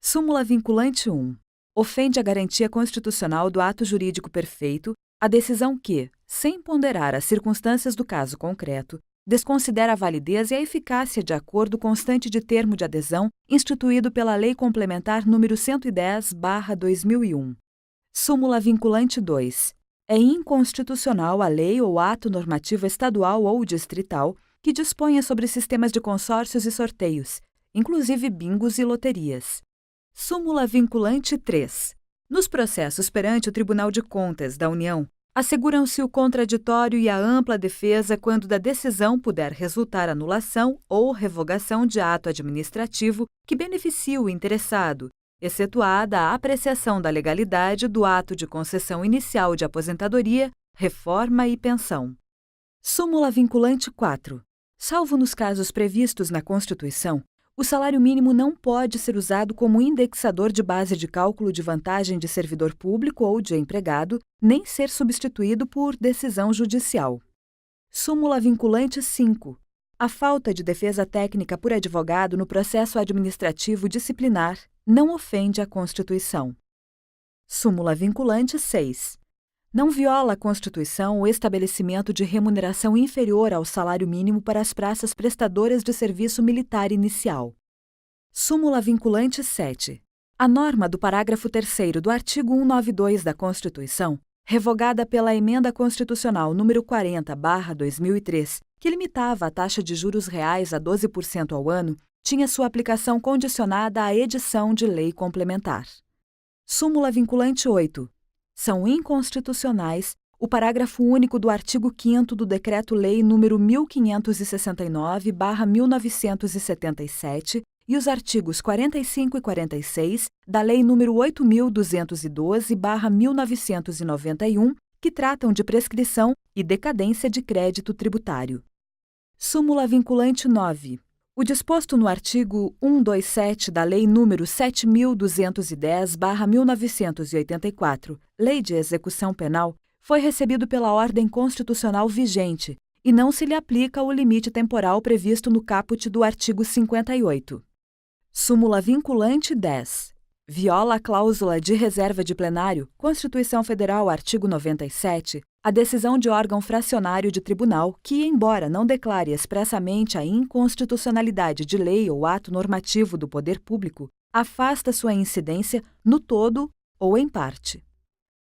Súmula vinculante 1. Ofende a garantia constitucional do ato jurídico perfeito a decisão que, sem ponderar as circunstâncias do caso concreto, desconsidera a validez e a eficácia de acordo constante de termo de adesão instituído pela Lei Complementar nº 110/2001. Súmula vinculante 2. É inconstitucional a lei ou ato normativo estadual ou distrital que disponha sobre sistemas de consórcios e sorteios, inclusive bingos e loterias. Súmula vinculante 3. Nos processos perante o Tribunal de Contas da União, asseguram-se o contraditório e a ampla defesa quando da decisão puder resultar anulação ou revogação de ato administrativo que beneficie o interessado, excetuada a apreciação da legalidade do ato de concessão inicial de aposentadoria, reforma e pensão. Súmula vinculante 4. Salvo nos casos previstos na Constituição, o salário mínimo não pode ser usado como indexador de base de cálculo de vantagem de servidor público ou de empregado, nem ser substituído por decisão judicial. Súmula vinculante 5. A falta de defesa técnica por advogado no processo administrativo disciplinar não ofende a Constituição. Súmula vinculante 6. Não viola a Constituição o estabelecimento de remuneração inferior ao salário mínimo para as praças prestadoras de serviço militar inicial. Súmula vinculante 7. A norma do parágrafo 3º do artigo 192 da Constituição, revogada pela Emenda Constitucional nº 40/2003, que limitava a taxa de juros reais a 12% ao ano, tinha sua aplicação condicionada à edição de lei complementar. Súmula vinculante 8. São inconstitucionais o parágrafo único do artigo 5º do Decreto-Lei nº 1569/1977 e os artigos 45 e 46 da Lei nº 8.212/1991, que tratam de prescrição e decadência de crédito tributário. Súmula vinculante 9. O disposto no artigo 127 da Lei nº 7.210/1984, Lei de Execução Penal, foi recebido pela ordem constitucional vigente e não se lhe aplica o limite temporal previsto no caput do artigo 58. Súmula vinculante 10. Viola a cláusula de reserva de plenário, Constituição Federal, artigo 97, a decisão de órgão fracionário de tribunal que, embora não declare expressamente a inconstitucionalidade de lei ou ato normativo do poder público, afasta sua incidência no todo ou em parte.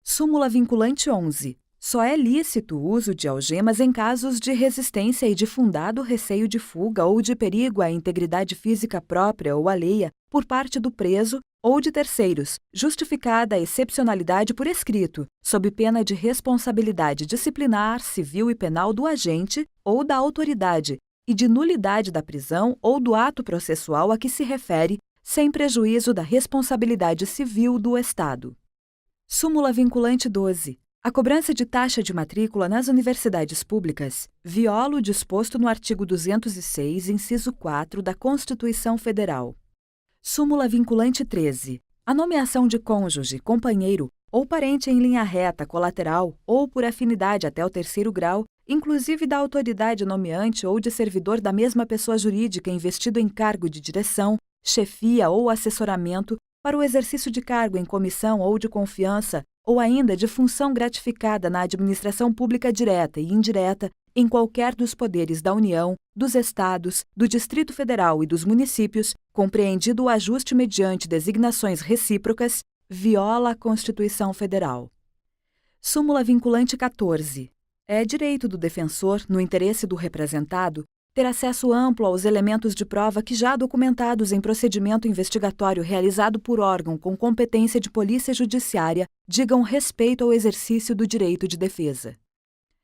Súmula vinculante 11. Só é lícito o uso de algemas em casos de resistência e de fundado receio de fuga ou de perigo à integridade física própria ou alheia por parte do preso ou de terceiros, justificada a excepcionalidade por escrito, sob pena de responsabilidade disciplinar, civil e penal do agente ou da autoridade e de nulidade da prisão ou do ato processual a que se refere, sem prejuízo da responsabilidade civil do Estado. Súmula vinculante 12. A cobrança de taxa de matrícula nas universidades públicas viola o disposto no artigo 206, inciso 4 da Constituição Federal. Súmula vinculante 13. A nomeação de cônjuge, companheiro ou parente em linha reta, colateral ou por afinidade até o 3º grau, inclusive da autoridade nomeante ou de servidor da mesma pessoa jurídica investido em cargo de direção, chefia ou assessoramento para o exercício de cargo em comissão ou de confiança ou ainda de função gratificada na administração pública direta e indireta em qualquer dos poderes da União, dos Estados, do Distrito Federal e dos municípios, compreendido o ajuste mediante designações recíprocas, viola a Constituição Federal. Súmula vinculante 14. É direito do defensor, no interesse do representado, ter acesso amplo aos elementos de prova que, já documentados em procedimento investigatório realizado por órgão com competência de polícia judiciária, digam respeito ao exercício do direito de defesa.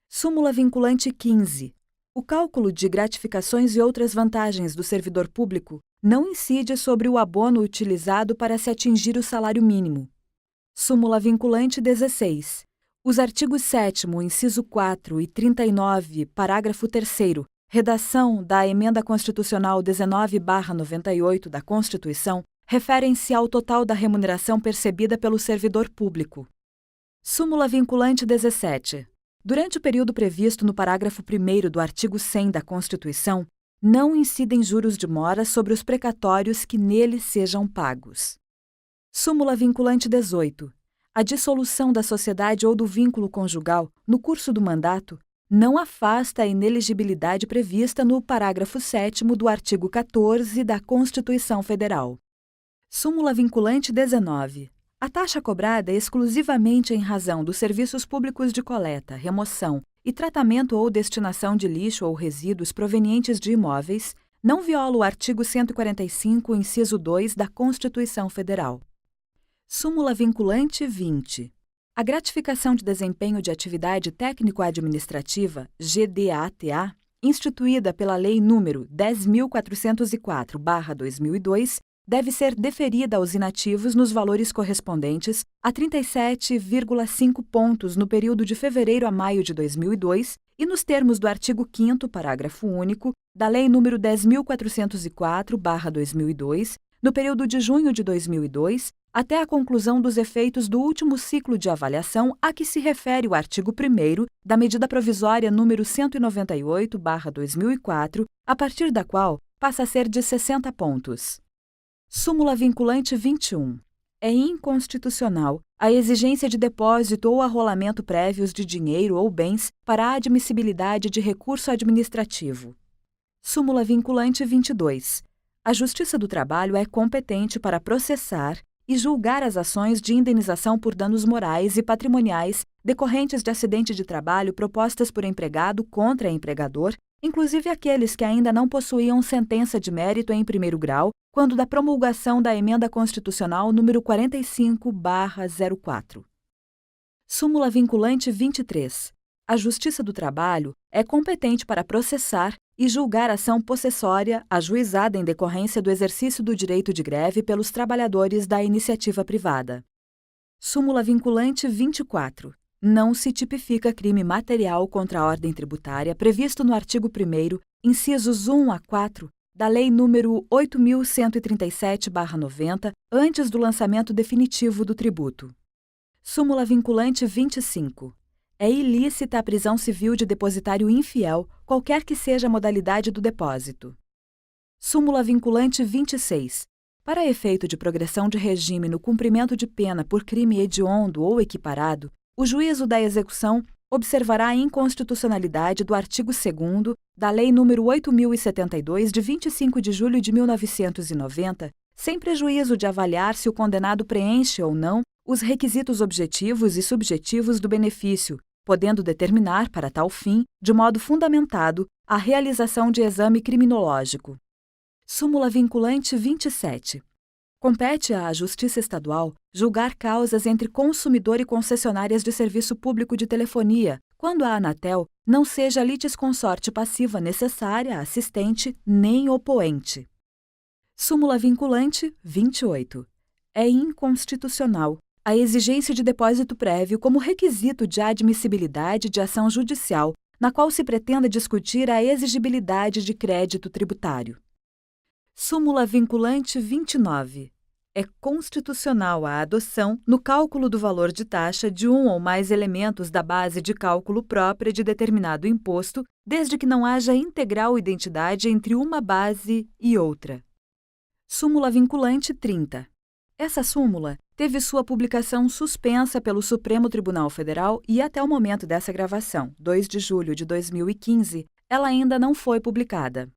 Súmula vinculante 15. O cálculo de gratificações e outras vantagens do servidor público não incide sobre o abono utilizado para se atingir o salário mínimo. Súmula vinculante 16. Os artigos 7º, inciso 4 e 39, parágrafo 3º, redação da Emenda Constitucional 19/98 da Constituição, referem-se ao total da remuneração percebida pelo servidor público. Súmula vinculante 17. Durante o período previsto no parágrafo 1º do artigo 100 da Constituição, não incidem juros de mora sobre os precatórios que neles sejam pagos. Súmula vinculante 18. A dissolução da sociedade ou do vínculo conjugal, no curso do mandato, não afasta a inelegibilidade prevista no parágrafo 7º do artigo 14 da Constituição Federal. Súmula vinculante 19. A taxa cobrada exclusivamente em razão dos serviços públicos de coleta, remoção e tratamento ou destinação de lixo ou resíduos provenientes de imóveis não viola o artigo 145, inciso 2 da Constituição Federal. Súmula vinculante 20. A gratificação de desempenho de atividade técnico-administrativa, GDATA, instituída pela Lei nº 10.404/2002, deve ser deferida aos inativos nos valores correspondentes a 37,5 pontos no período de fevereiro a maio de 2002 e nos termos do artigo 5º, parágrafo único, da Lei nº 10.404/2002, no período de junho de 2002 até a conclusão dos efeitos do último ciclo de avaliação a que se refere o artigo 1º da Medida Provisória número 198/2004, a partir da qual passa a ser de 60 pontos. Súmula vinculante 21. É inconstitucional a exigência de depósito ou arrolamento prévios de dinheiro ou bens para a admissibilidade de recurso administrativo. Súmula vinculante 22. A Justiça do Trabalho é competente para processar e julgar as ações de indenização por danos morais e patrimoniais decorrentes de acidente de trabalho propostas por empregado contra empregador, inclusive aqueles que ainda não possuíam sentença de mérito em primeiro grau, quando da promulgação da Emenda Constitucional número 45/04. Súmula vinculante 23. A Justiça do Trabalho é competente para processar e julgar ação possessória ajuizada em decorrência do exercício do direito de greve pelos trabalhadores da iniciativa privada. Súmula vinculante 24. Não se tipifica crime material contra a ordem tributária previsto no artigo 1º, incisos 1 a 4, da Lei nº 8.137/90, antes do lançamento definitivo do tributo. Súmula vinculante 25. É ilícita a prisão civil de depositário infiel, qualquer que seja a modalidade do depósito. Súmula vinculante 26. Para efeito de progressão de regime no cumprimento de pena por crime hediondo ou equiparado, o juízo da execução observará a inconstitucionalidade do artigo 2º da Lei nº 8.072, de 25 de julho de 1990, sem prejuízo de avaliar se o condenado preenche ou não os requisitos objetivos e subjetivos do benefício, podendo determinar, para tal fim, de modo fundamentado, a realização de exame criminológico. Súmula vinculante 27. Compete à Justiça Estadual julgar causas entre consumidor e concessionárias de serviço público de telefonia, quando a Anatel não seja litisconsorte passiva necessária, assistente nem opoente. Súmula vinculante 28. É inconstitucional a exigência de depósito prévio como requisito de admissibilidade de ação judicial, na qual se pretenda discutir a exigibilidade de crédito tributário. Súmula vinculante 29. É constitucional a adoção, no cálculo do valor de taxa, de um ou mais elementos da base de cálculo própria de determinado imposto, desde que não haja integral identidade entre uma base e outra. Súmula vinculante 30. Essa súmula teve sua publicação suspensa pelo Supremo Tribunal Federal e, até o momento dessa gravação, 2 de julho de 2015, ela ainda não foi publicada.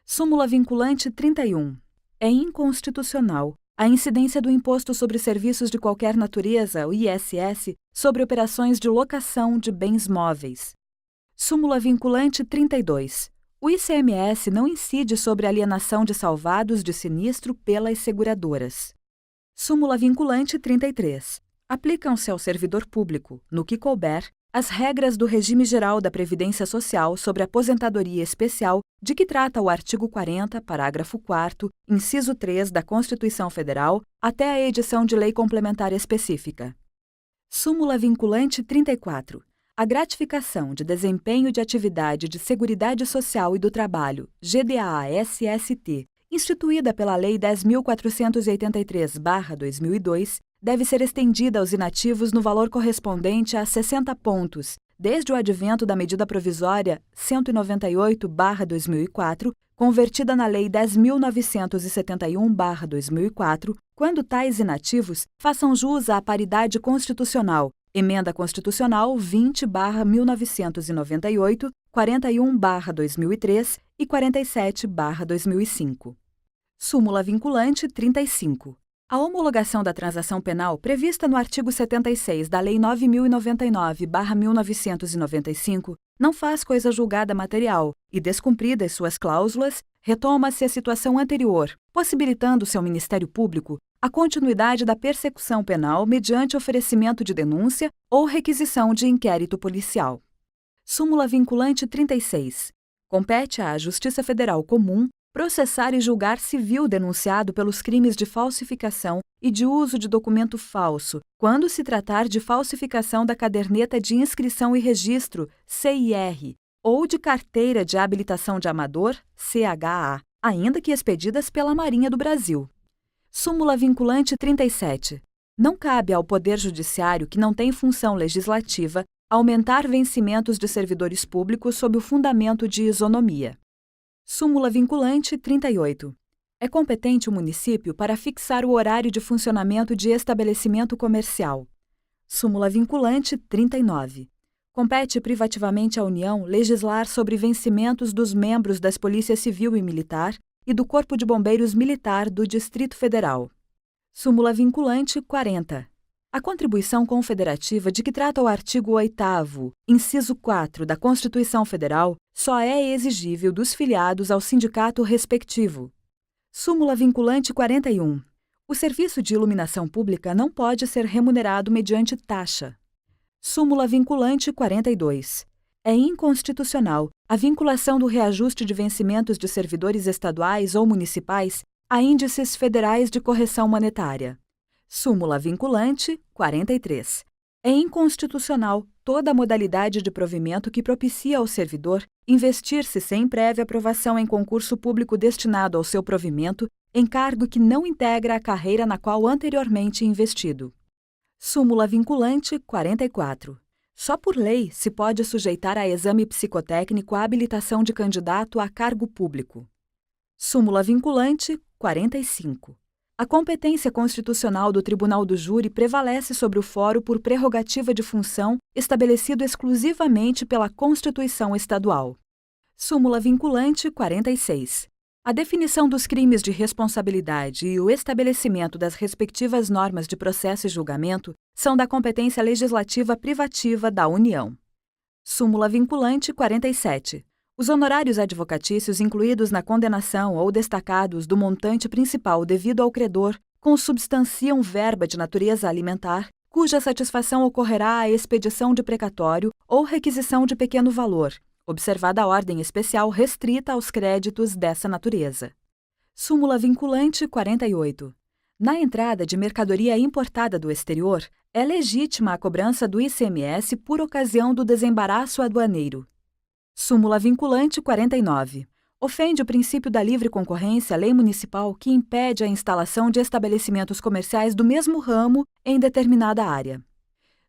Súmula vinculante 31. É inconstitucional a incidência do Imposto sobre Serviços de Qualquer Natureza, o ISS, sobre operações de locação de bens móveis. Súmula vinculante 32. O ICMS não incide sobre alienação de salvados de sinistro pelas seguradoras. Súmula vinculante 33. Aplicam-se ao servidor público, no que couber, as regras do regime geral da Previdência Social sobre aposentadoria especial, de que trata o artigo 40, parágrafo 4º, inciso 3 da Constituição Federal, até a edição de lei complementar específica. Súmula vinculante 34. A gratificação de desempenho de atividade de Seguridade Social e do Trabalho, GDA-SST, instituída pela Lei 10.483/2002, deve ser estendida aos inativos no valor correspondente a 60 pontos, desde o advento da Medida Provisória 198/2004, convertida na Lei 10.971/2004, Quando tais inativos, façam jus à paridade constitucional, Emenda Constitucional 20/1998, 41/2003 e 47/2005. Súmula vinculante 35. A homologação da transação penal prevista no artigo 76 da Lei 9.099/1995 não faz coisa julgada material e, descumpridas suas cláusulas, retoma-se a situação anterior, possibilitando-se ao Ministério Público a continuidade da persecução penal mediante oferecimento de denúncia ou requisição de inquérito policial. Súmula vinculante 36. Compete à Justiça Federal Comum processar e julgar civil denunciado pelos crimes de falsificação e de uso de documento falso, quando se tratar de falsificação da caderneta de inscrição e registro, CIR, ou de carteira de habilitação de amador, CHA, ainda que expedidas pela Marinha do Brasil. Súmula vinculante 37. Não cabe ao Poder Judiciário, que não tem função legislativa, aumentar vencimentos de servidores públicos sob o fundamento de isonomia. Súmula vinculante 38. É competente o município para fixar o horário de funcionamento de estabelecimento comercial. Súmula vinculante 39. Compete privativamente à União legislar sobre vencimentos dos membros das Polícias Civil e Militar e do Corpo de Bombeiros Militar do Distrito Federal. Súmula vinculante 40. A contribuição confederativa de que trata o artigo 8º, inciso 4 da Constituição Federal, só é exigível dos filiados ao sindicato respectivo. Súmula vinculante 41. O serviço de iluminação pública não pode ser remunerado mediante taxa. Súmula vinculante 42. É inconstitucional a vinculação do reajuste de vencimentos de servidores estaduais ou municipais a índices federais de correção monetária. Súmula vinculante 43. É inconstitucional toda modalidade de provimento que propicia ao servidor investir-se sem prévia aprovação em concurso público destinado ao seu provimento em cargo que não integra a carreira na qual anteriormente investido. Súmula vinculante 44. Só por lei se pode sujeitar a exame psicotécnico a habilitação de candidato a cargo público. Súmula vinculante 45. A competência constitucional do Tribunal do Júri prevalece sobre o foro por prerrogativa de função estabelecido exclusivamente pela Constituição Estadual. Súmula vinculante 46. A definição dos crimes de responsabilidade e o estabelecimento das respectivas normas de processo e julgamento são da competência legislativa privativa da União. Súmula vinculante 47. Os honorários advocatícios incluídos na condenação ou destacados do montante principal devido ao credor consubstanciam verba de natureza alimentar, cuja satisfação ocorrerá à expedição de precatório ou requisição de pequeno valor, observada a ordem especial restrita aos créditos dessa natureza. Súmula vinculante 48. Na entrada de mercadoria importada do exterior, é legítima a cobrança do ICMS por ocasião do desembaraço aduaneiro. Súmula vinculante 49. Ofende o princípio da livre concorrência a lei municipal que impede a instalação de estabelecimentos comerciais do mesmo ramo em determinada área.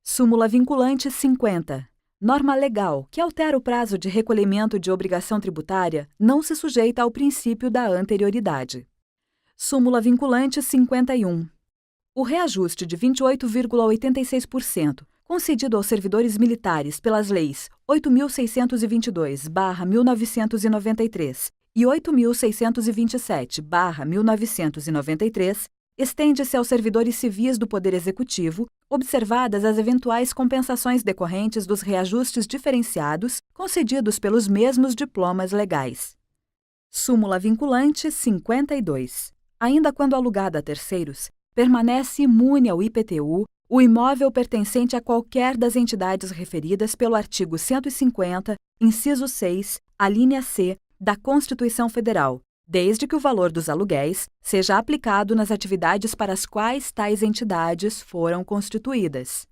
Súmula vinculante 50. Norma legal que altera o prazo de recolhimento de obrigação tributária não se sujeita ao princípio da anterioridade. Súmula vinculante 51. O reajuste de 28,86% concedido aos servidores militares pelas leis 8.622/1993 e 8.627/1993 estende-se aos servidores civis do Poder Executivo, observadas as eventuais compensações decorrentes dos reajustes diferenciados concedidos pelos mesmos diplomas legais. Súmula vinculante 52. Ainda quando alugado a terceiros, permanece imune ao IPTU o imóvel pertencente a qualquer das entidades referidas pelo artigo 150, inciso 6, alínea C, da Constituição Federal, desde que o valor dos aluguéis seja aplicado nas atividades para as quais tais entidades foram constituídas.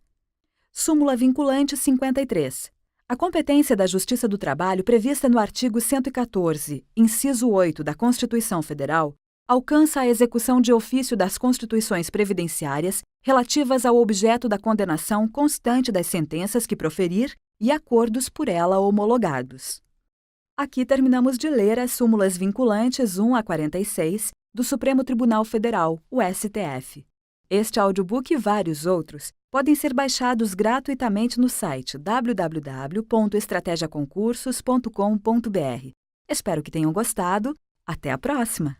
Súmula vinculante 53. A competência da Justiça do Trabalho prevista no artigo 114, inciso 8 da Constituição Federal, alcança a execução de ofício das constituições previdenciárias relativas ao objeto da condenação constante das sentenças que proferir e acordos por ela homologados. Aqui terminamos de ler as súmulas vinculantes 1 a 46 do Supremo Tribunal Federal, o STF. Este audiobook e vários outros podem ser baixados gratuitamente no site www.estrategiaconcursos.com.br. Espero que tenham gostado. Até a próxima!